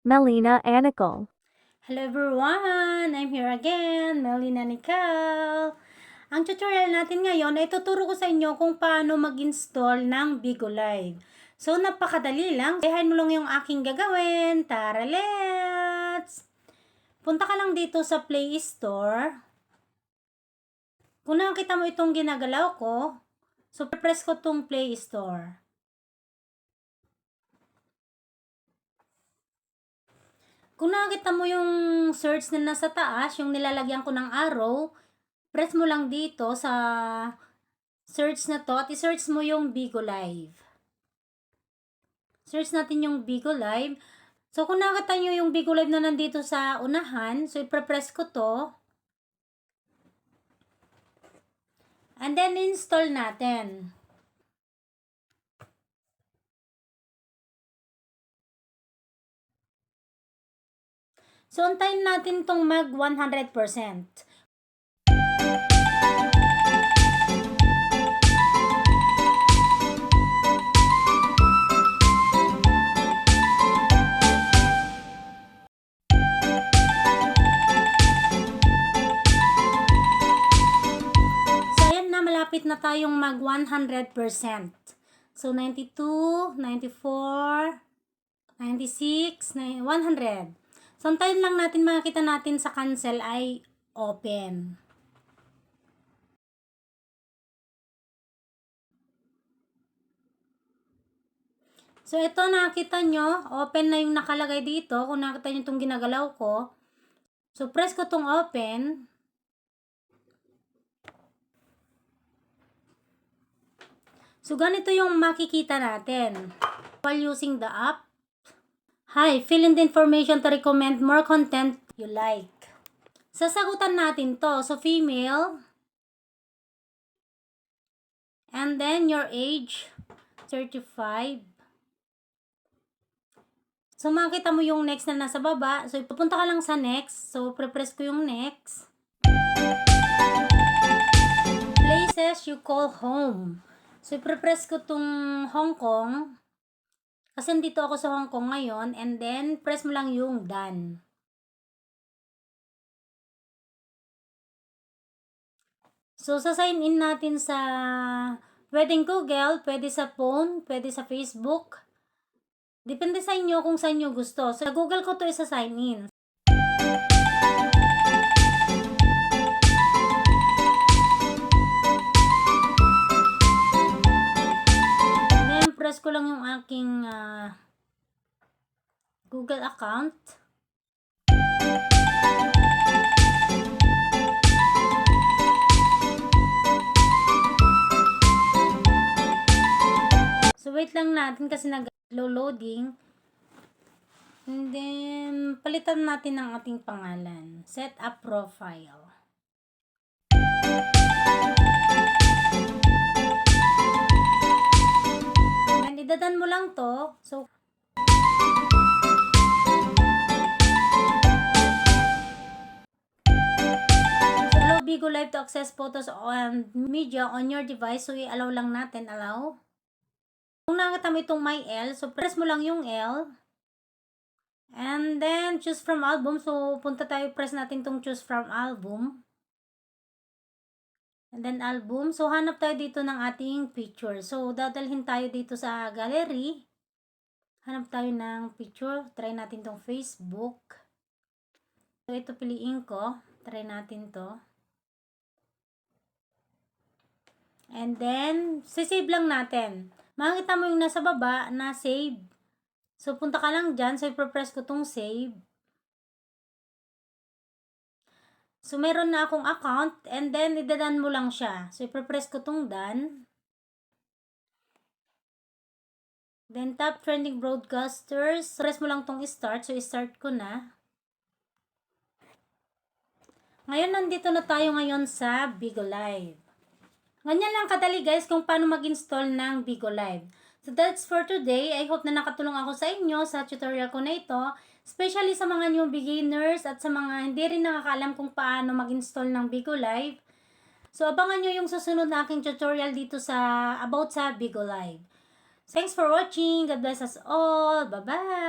Melina Anical. Hello everyone! I'm here again, Melina Nicole. Ang tutorial natin ngayon ay tuturo ko sa inyo kung paano mag-install ng Bigo Live. So, napakadali lang. Sayahan mo lang yung aking gagawin. Tara, let's! Punta ka lang dito sa Play Store. Kung nakita mo itong ginagalaw ko, so press ko itong Play Store. Kung nakita mo yung search na nasa taas, yung nilalagyan ko ng arrow, press mo lang dito sa search na to at i-search mo yung Bigo Live. Search natin yung Bigo Live. So, kung nakita nyo yung Bigo Live na nandito sa unahan, so i-press ko to. And then, install natin. So, antayin natin tong mag 100%. Malapit na tayong mag 100%. So, 92, 94, 96, 100. So, antayin lang natin, makikita natin sa cancel ay open. So, ito nakita nyo, open na yung nakalagay dito. Kung nakita nyo itong ginagalaw ko. So, press ko itong open. So, ganito yung makikita natin. While using the app, hi, fill in the information to recommend more content you like. Sasagutan natin to. So, female. And then, your age, 35. So, makikita mo yung next na nasa baba. So, pupunta ka lang sa next. So, pre-press ko yung next. Places you call home. So, pre-press ko tong Hong Kong. Kasi nandito ako sa Hong Kong ngayon. And then, press mo lang yung done. So, sa-sign in natin sa pwedeng Google, pwede sa phone, pwede sa Facebook. Depende sa inyo kung saan nyo gusto. So, sa Google ko to isa-sign in. Then, press ko lang yung aking Google account. So, wait lang natin kasi nag-loading. And then, palitan natin ang ating pangalan. Set up profile. And idadan mo lang to. So, allow Bigo Live to access photos and media on your device. So, i-allow lang natin. Allow. Kung nakita mo itong my L, so press mo lang yung L. And then, choose from album. So, punta tayo, press natin itong choose from album. And then, album. So, hanap tayo dito ng ating picture. So, dadalhin tayo dito sa gallery. Hanap tayo ng picture. Try natin itong Facebook. So, ito piliin ko. Try natin to. And then, sisave lang natin. Makikita mo yung nasa baba na save. So, punta ka lang dyan. So, ipapress ko tong save. So, meron na akong account. And then, idadan mo lang siya. So, ipapress ko tong done. Then, top trending broadcasters. Press mo lang tong start. So, start ko na. Ngayon, nandito na tayo ngayon sa Bigo Live. Ganyan lang kadali guys kung paano mag-install ng Bigo Live. So that's for today. I hope na nakatulong ako sa inyo sa tutorial ko na ito. Especially sa mga new beginners at sa mga hindi rin nakakaalam kung paano mag-install ng Bigo Live. So abangan nyo yung susunod na aking tutorial dito sa about sa Bigo Live. Thanks for watching. God bless us all. Bye-bye!